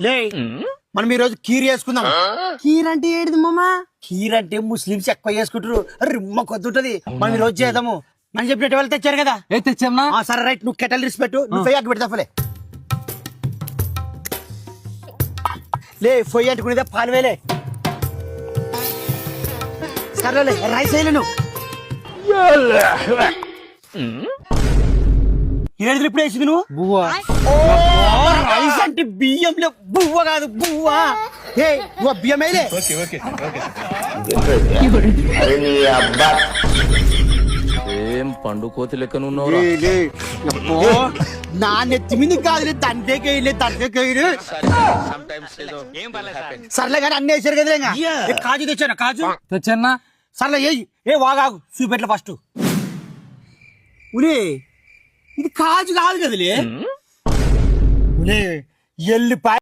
లే మనం ఈ రోజు కీర్ చేసుకుందాం. కీర్ అంటే ఏడిది మామా? కీర్ అంటే ముస్లింస్ ఎక్కువ చేసుకుంటారు, రిమ్మ కొద్ది ఉంటది. మనం ఈ రోజు చేద్దాము. మనం చెప్పినట్టు వాళ్ళు తెచ్చారు కదా. ఏ తెచ్చామనా? సరే రైట్, నువ్వు కెటల్ రిస్పెక్ట్, నువ్వు ఫై అగ్గి పెడతావులే. లే పొయ్యి అంటుకునేదే పాలు వేలే. సరేలే రైస్ వేయలే. నువ్వు ఏడు ఇప్పుడు వేసింది నువ్వు. బువ్వా. రైస్ అంటే బియ్యంలో బువ్వ కాదు, బువ్వ. ఏ నువ్వు బియ్యం వేయలే. ఏం పండు కోతి లెక్కనున్నావు? నా నెత్తి మీద కాదు, తండ్రికేయలే తండ్రికేయలు. సర్లే కానీ అన్ని వేసారు కదా. ఇంకా కాజు తెచ్చాను, కాజు తెచ్చన్నా. సర్లే ఏ వాగాగు చూపెట్ల ఫస్ట్. ఉలే ఇది కాజు కాదు కదలే. ఉలే ఎల్లిపాయ